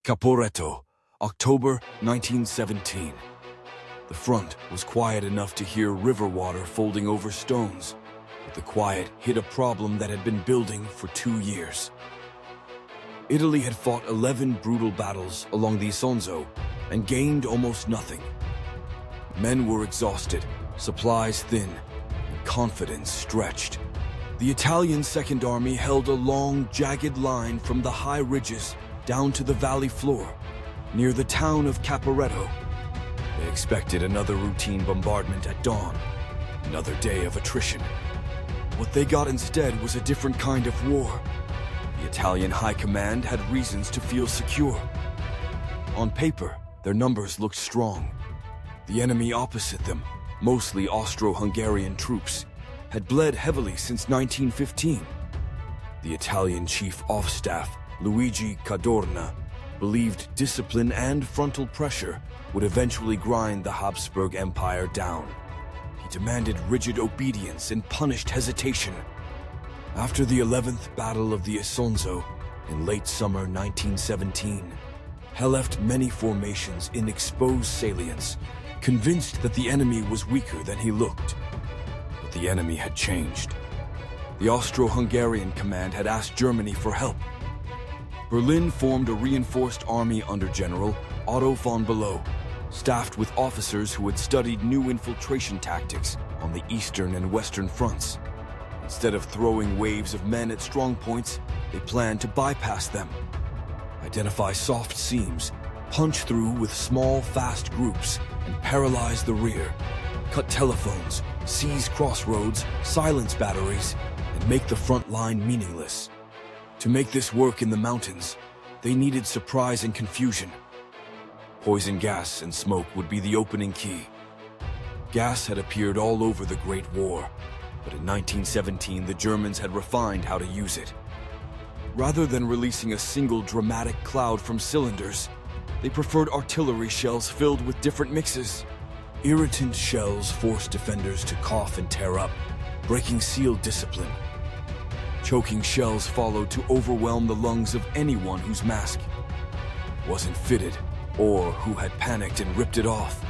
Caporetto, October 1917. The front was quiet enough to hear river water folding over stones, but the quiet hid a problem that had been building for 2 years. Italy had fought 11 brutal battles along the Isonzo and gained almost nothing. Men were exhausted, supplies thin, and confidence stretched. The Italian Second Army held a long, jagged line from the high ridges down to the valley floor, near the town of Caporetto. They expected another routine bombardment at dawn, another day of attrition. What they got instead was a different kind of war. The Italian High Command had reasons to feel secure. On paper, their numbers looked strong. The enemy opposite them, mostly Austro-Hungarian troops, had bled heavily since 1915. The Italian Chief of Staff, Luigi Cadorna, believed discipline and frontal pressure would eventually grind the Habsburg Empire down. He demanded rigid obedience and punished hesitation. After the 11th Battle of the Isonzo in late summer 1917, he left many formations in exposed salients, convinced that the enemy was weaker than he looked. But the enemy had changed. The Austro-Hungarian command had asked Germany for help. Berlin formed a reinforced army under General Otto von Below, staffed with officers who had studied new infiltration tactics on the eastern and western fronts. Instead of throwing waves of men at strong points, they planned to bypass them, identify soft seams, punch through with small, fast groups, and paralyze the rear, cut telephones, seize crossroads, silence batteries, and make the front line meaningless. To make this work in the mountains, they needed surprise and confusion. Poison gas and smoke would be the opening key. Gas had appeared all over the Great War, but in 1917 the Germans had refined how to use it. Rather than releasing a single dramatic cloud from cylinders, they preferred artillery shells filled with different mixes. Irritant shells forced defenders to cough and tear up, breaking sealed discipline. Choking shells followed to overwhelm the lungs of anyone whose mask wasn't fitted or who had panicked and ripped it off.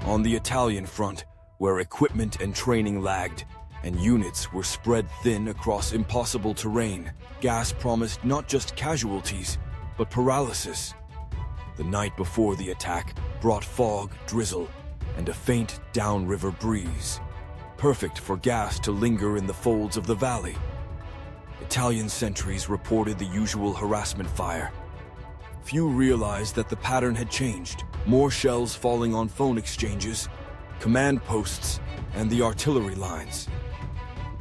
On the Italian front, where equipment and training lagged and units were spread thin across impossible terrain, gas promised not just casualties, but paralysis. The night before the attack brought fog, drizzle, and a faint downriver breeze, perfect for gas to linger in the folds of the valley. Italian sentries reported the usual harassment fire. Few realized that the pattern had changed, more shells falling on phone exchanges, command posts, and the artillery lines.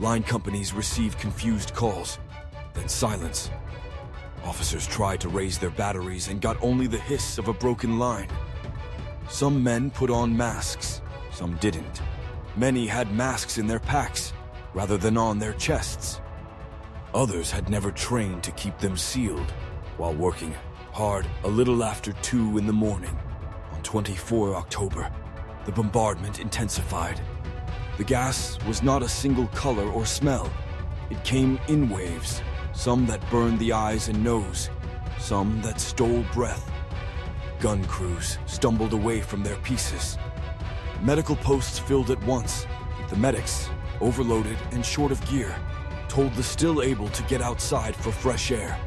Line companies received confused calls, then silence. Officers tried to raise their batteries and got only the hiss of a broken line. Some men put on masks, some didn't. Many had masks in their packs, rather than on their chests. Others had never trained to keep them sealed, while working hard a little after 2 in the morning. On 24 October, the bombardment intensified. The gas was not a single color or smell. It came in waves, some that burned the eyes and nose, some that stole breath. Gun crews stumbled away from their pieces. Medical posts filled at once. The medics, overloaded and short of gear, told the still able to get outside for fresh air,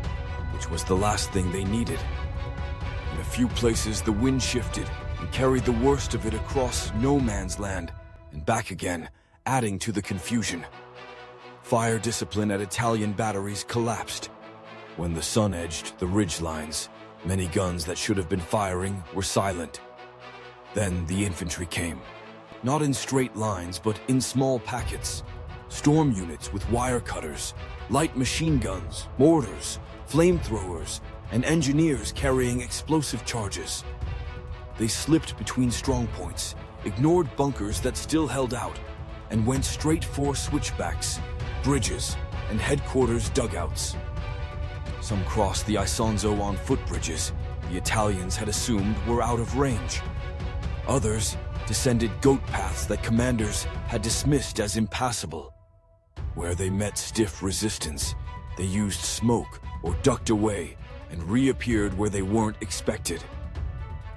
which was the last thing they needed. In a few places, the wind shifted and carried the worst of it across no man's land and back again, adding to the confusion. Fire discipline at Italian batteries collapsed. When the sun edged the ridge lines, many guns that should have been firing were silent. Then the infantry came, not in straight lines, but in small packets. Storm units with wire cutters, light machine guns, mortars, flamethrowers, and engineers carrying explosive charges. They slipped between strong points, ignored bunkers that still held out, and went straight for switchbacks, bridges, and headquarters dugouts. Some crossed the Isonzo on footbridges the Italians had assumed were out of range. Others descended goat paths that commanders had dismissed as impassable. Where they met stiff resistance, they used smoke or ducked away, and reappeared where they weren't expected.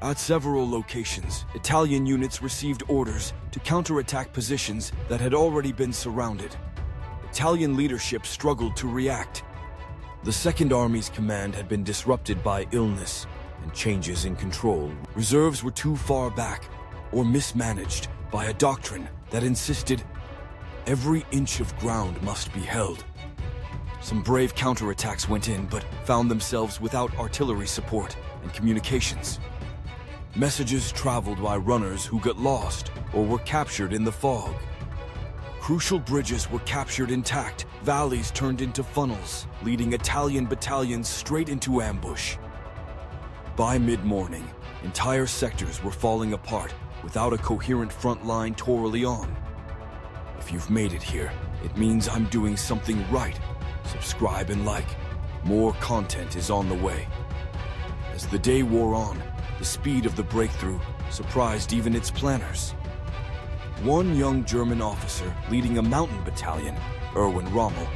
At several locations, Italian units received orders to counterattack positions that had already been surrounded. Italian leadership struggled to react. The Second Army's command had been disrupted by illness and changes in control. Reserves were too far back or mismanaged by a doctrine that insisted every inch of ground must be held. Some brave counterattacks went in, but found themselves without artillery support and communications. Messages traveled by runners who got lost or were captured in the fog. Crucial bridges were captured intact, valleys turned into funnels, leading Italian battalions straight into ambush. By mid-morning, entire sectors were falling apart without a coherent front line to rely on. If you've made it here, it means I'm doing something right. Subscribe and like. More content is on the way. As the day wore on, the speed of the breakthrough surprised even its planners. One young German officer leading a mountain battalion, Erwin Rommel,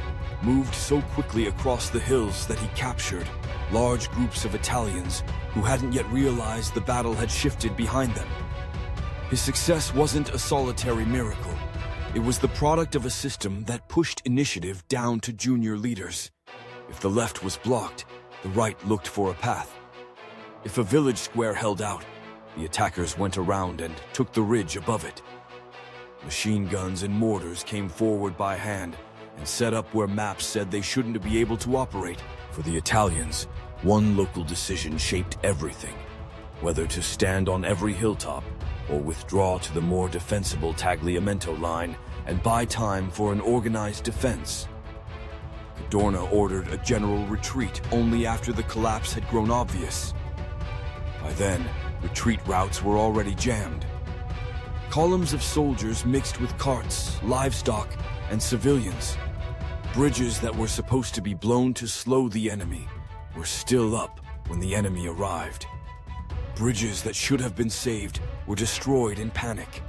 moved so quickly across the hills that he captured large groups of Italians who hadn't yet realized the battle had shifted behind them. His success wasn't a solitary miracle. It was the product of a system that pushed initiative down to junior leaders. If the left was blocked, the right looked for a path. If a village square held out, the attackers went around and took the ridge above it. Machine guns and mortars came forward by hand and set up where maps said they shouldn't be able to operate. For the Italians, one local decision shaped everything, whether to stand on every hilltop or withdraw to the more defensible Tagliamento line and buy time for an organized defense. Cadorna ordered a general retreat only after the collapse had grown obvious. By then, retreat routes were already jammed. Columns of soldiers mixed with carts, livestock, and civilians. Bridges that were supposed to be blown to slow the enemy were still up when the enemy arrived. Bridges that should have been saved were destroyed in panic.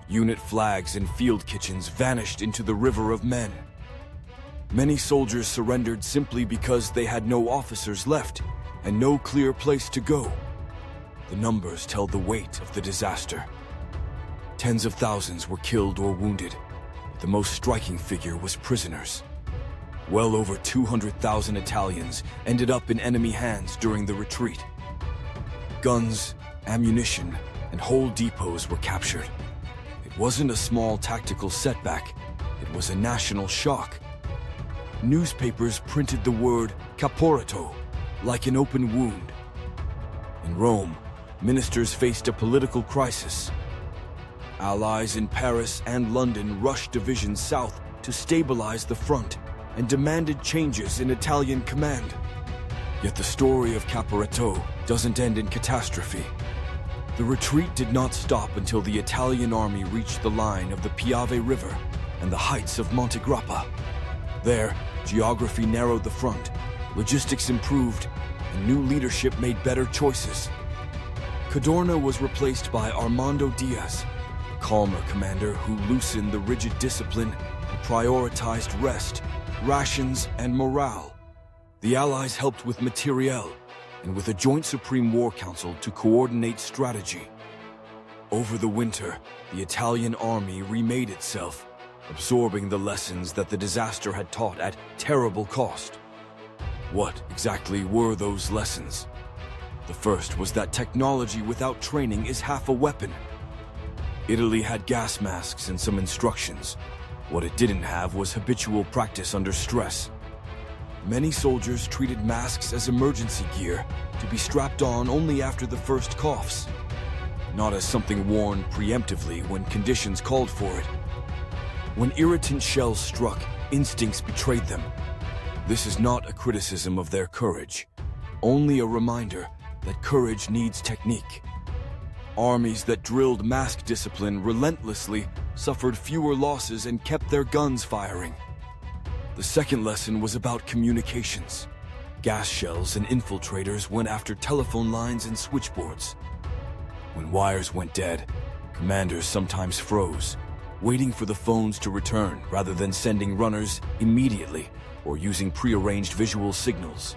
Unit flags and field kitchens vanished into the river of men. Many soldiers surrendered simply because they had no officers left and no clear place to go. The numbers tell the weight of the disaster. Tens of thousands were killed or wounded. The most striking figure was prisoners. Well over 200,000 Italians ended up in enemy hands during the retreat. Guns, ammunition, and whole depots were captured. It wasn't a small tactical setback. It was a national shock. Newspapers printed the word Caporetto like an open wound. In Rome, ministers faced a political crisis. Allies in Paris and London rushed divisions south to stabilize the front and demanded changes in Italian command. Yet the story of Caporetto doesn't end in catastrophe. The retreat did not stop until the Italian army reached the line of the Piave River and the heights of Monte Grappa. There, geography narrowed the front, logistics improved, and new leadership made better choices. Cadorna was replaced by Armando Diaz, a calmer commander who loosened the rigid discipline and prioritized rest, rations, and morale. The Allies helped with materiel and with a joint Supreme War Council to coordinate strategy. Over the winter, the Italian army remade itself, absorbing the lessons that the disaster had taught at terrible cost. What exactly were those lessons? The first was that technology without training is half a weapon. Italy had gas masks and some instructions. What it didn't have was habitual practice under stress. Many soldiers treated masks as emergency gear, to be strapped on only after the first coughs, not as something worn preemptively when conditions called for it. When irritant shells struck, instincts betrayed them. This is not a criticism of their courage, only a reminder that courage needs technique. Armies that drilled mask discipline relentlessly suffered fewer losses and kept their guns firing. The second lesson was about communications. Gas shells and infiltrators went after telephone lines and switchboards. When wires went dead, commanders sometimes froze, waiting for the phones to return rather than sending runners immediately or using prearranged visual signals.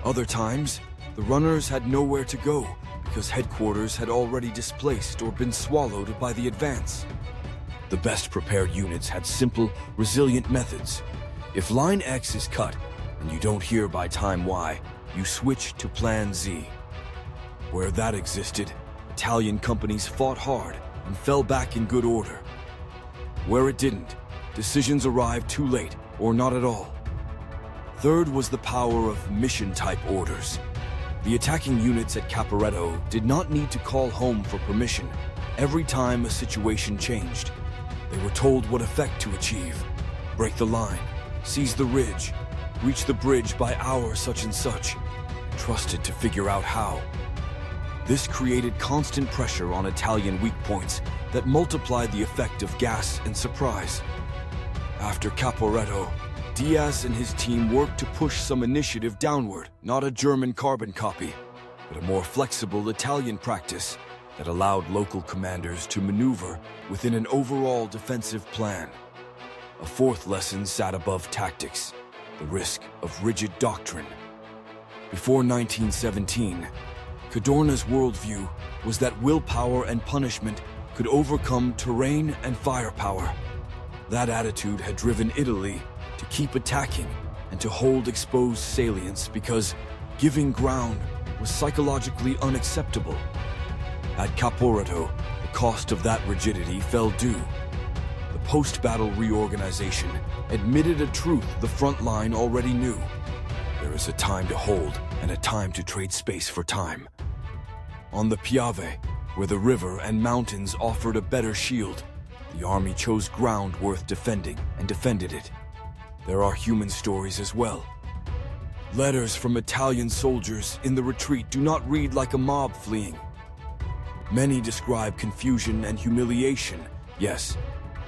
Other times, the runners had nowhere to go because headquarters had already displaced or been swallowed by the advance. The best prepared units had simple, resilient methods. If Line X is cut and you don't hear by time Y, you switch to Plan Z. Where that existed, Italian companies fought hard and fell back in good order. Where it didn't, decisions arrived too late or not at all. Third was the power of mission-type orders. The attacking units at Caporetto did not need to call home for permission every time a situation changed. They were told what effect to achieve: break the line, seize the ridge, reach the bridge by hour such and such, and trusted to figure out how. This created constant pressure on Italian weak points that multiplied the effect of gas and surprise. After Caporetto, Diaz and his team worked to push some initiative downward, not a German carbon copy, but a more flexible Italian practice that allowed local commanders to maneuver within an overall defensive plan. A fourth lesson sat above tactics: the risk of rigid doctrine. Before 1917, Cadorna's worldview was that willpower and punishment could overcome terrain and firepower. That attitude had driven Italy to keep attacking and to hold exposed salients because giving ground was psychologically unacceptable. At Caporetto, the cost of that rigidity fell due. The post-battle reorganization admitted a truth the front line already knew: there is a time to hold and a time to trade space for time. On the Piave, where the river and mountains offered a better shield, the army chose ground worth defending and defended it. There are human stories as well. Letters from Italian soldiers in the retreat do not read like a mob fleeing. Many describe confusion and humiliation, yes,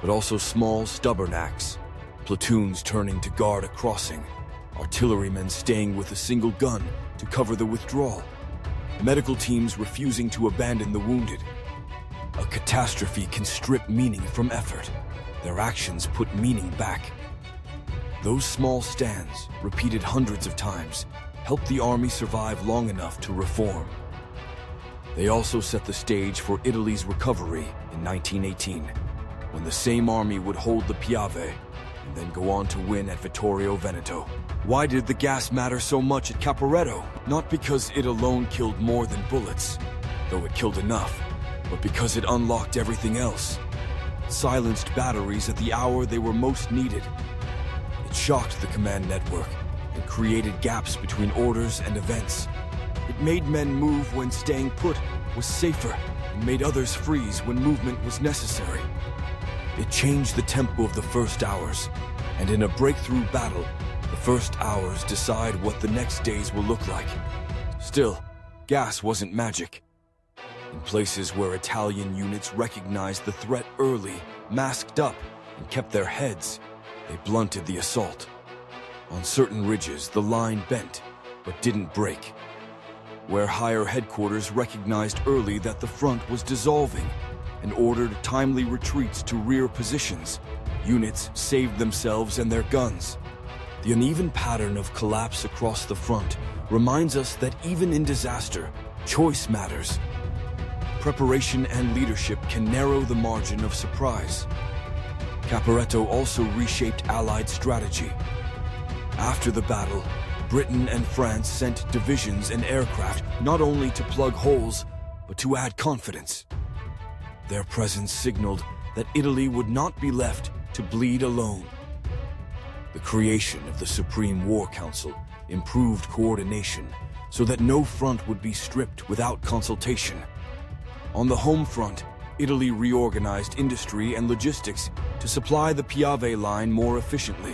but also small, stubborn acts. Platoons turning to guard a crossing, artillerymen staying with a single gun to cover the withdrawal, medical teams refusing to abandon the wounded. A catastrophe can strip meaning from effort. Their actions put meaning back. Those small stands, repeated hundreds of times, helped the army survive long enough to reform. They also set the stage for Italy's recovery in 1918, when the same army would hold the Piave and then go on to win at Vittorio Veneto. Why did the gas matter so much at Caporetto? Not because it alone killed more than bullets, though it killed enough, but because it unlocked everything else. It silenced batteries at the hour they were most needed. It shocked the command network and created gaps between orders and events. It made men move when staying put was safer and made others freeze when movement was necessary. It changed the tempo of the first hours, and in a breakthrough battle, the first hours decide what the next days will look like. Still, gas wasn't magic. In places where Italian units recognized the threat early, masked up, and kept their heads, they blunted the assault. On certain ridges, the line bent, but didn't break. Where higher headquarters recognized early that the front was dissolving and ordered timely retreats to rear positions, units saved themselves and their guns. The uneven pattern of collapse across the front reminds us that even in disaster, choice matters. Preparation and leadership can narrow the margin of surprise. Caporetto also reshaped Allied strategy. After the battle, Britain and France sent divisions and aircraft not only to plug holes, but to add confidence. Their presence signaled that Italy would not be left to bleed alone. The creation of the Supreme War Council improved coordination so that no front would be stripped without consultation. On the home front, Italy reorganized industry and logistics to supply the Piave line more efficiently.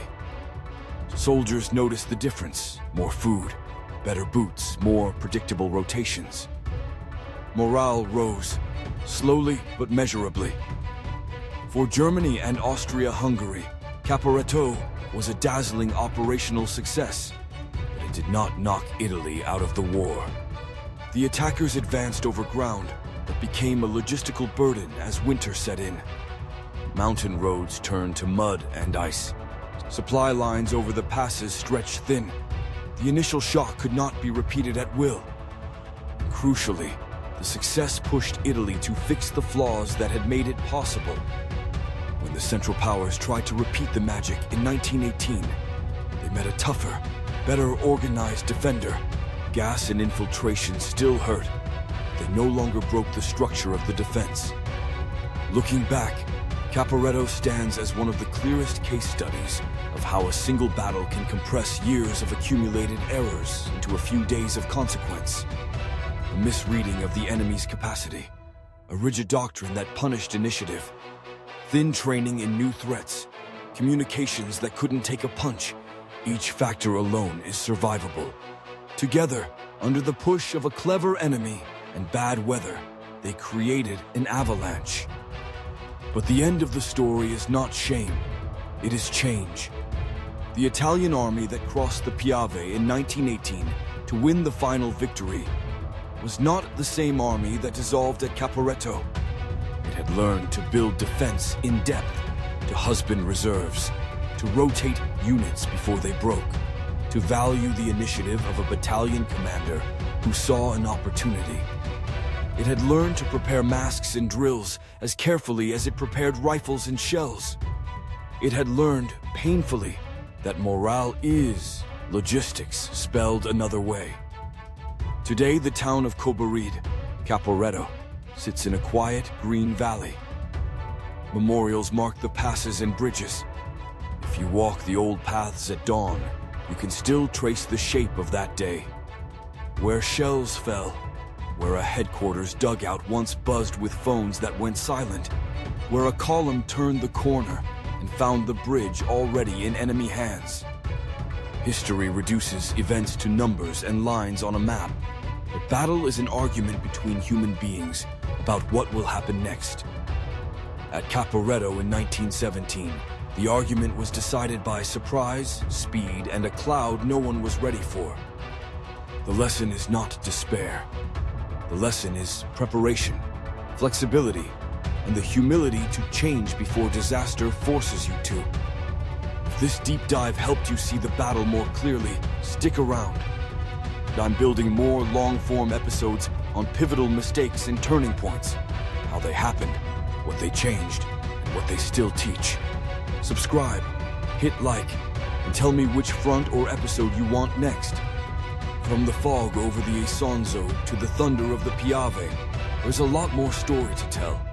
Soldiers noticed the difference: more food, better boots, more predictable rotations. Morale rose, slowly but measurably. For Germany and Austria-Hungary, Caporetto was a dazzling operational success, but it did not knock Italy out of the war. The attackers advanced over ground, but became a logistical burden as winter set in. Mountain roads turned to mud and ice. Supply lines over the passes stretched thin. The initial shock could not be repeated at will. And crucially, the success pushed Italy to fix the flaws that had made it possible. When the Central Powers tried to repeat the magic in 1918, they met a tougher, better organized defender. Gas and infiltration still hurt. They no longer broke the structure of the defense. Looking back, Caporetto stands as one of the clearest case studies of how a single battle can compress years of accumulated errors into a few days of consequence. A misreading of the enemy's capacity, a rigid doctrine that punished initiative, thin training in new threats, communications that couldn't take a punch. Each factor alone is survivable. Together, under the push of a clever enemy and bad weather, they created an avalanche. But the end of the story is not shame, it is change. The Italian army that crossed the Piave in 1918 to win the final victory was not the same army that dissolved at Caporetto. It had learned to build defense in depth, to husband reserves, to rotate units before they broke, to value the initiative of a battalion commander who saw an opportunity. It had learned to prepare masks and drills as carefully as it prepared rifles and shells. It had learned, painfully, that morale is logistics spelled another way. Today, the town of Caporetto, sits in a quiet green valley. Memorials mark the passes and bridges. If you walk the old paths at dawn, you can still trace the shape of that day. Where shells fell, where a headquarters dugout once buzzed with phones that went silent, where a column turned the corner and found the bridge already in enemy hands. History reduces events to numbers and lines on a map, but battle is an argument between human beings about what will happen next. At Caporetto in 1917, the argument was decided by surprise, speed, and a cloud no one was ready for. The lesson is not despair. The lesson is preparation, flexibility, and the humility to change before disaster forces you to. If this deep dive helped you see the battle more clearly, stick around. I'm building more long-form episodes on pivotal mistakes and turning points, how they happened, what they changed, and what they still teach. Subscribe, hit like, and tell me which front or episode you want next. From the fog over the Isonzo to the thunder of the Piave, there's a lot more story to tell.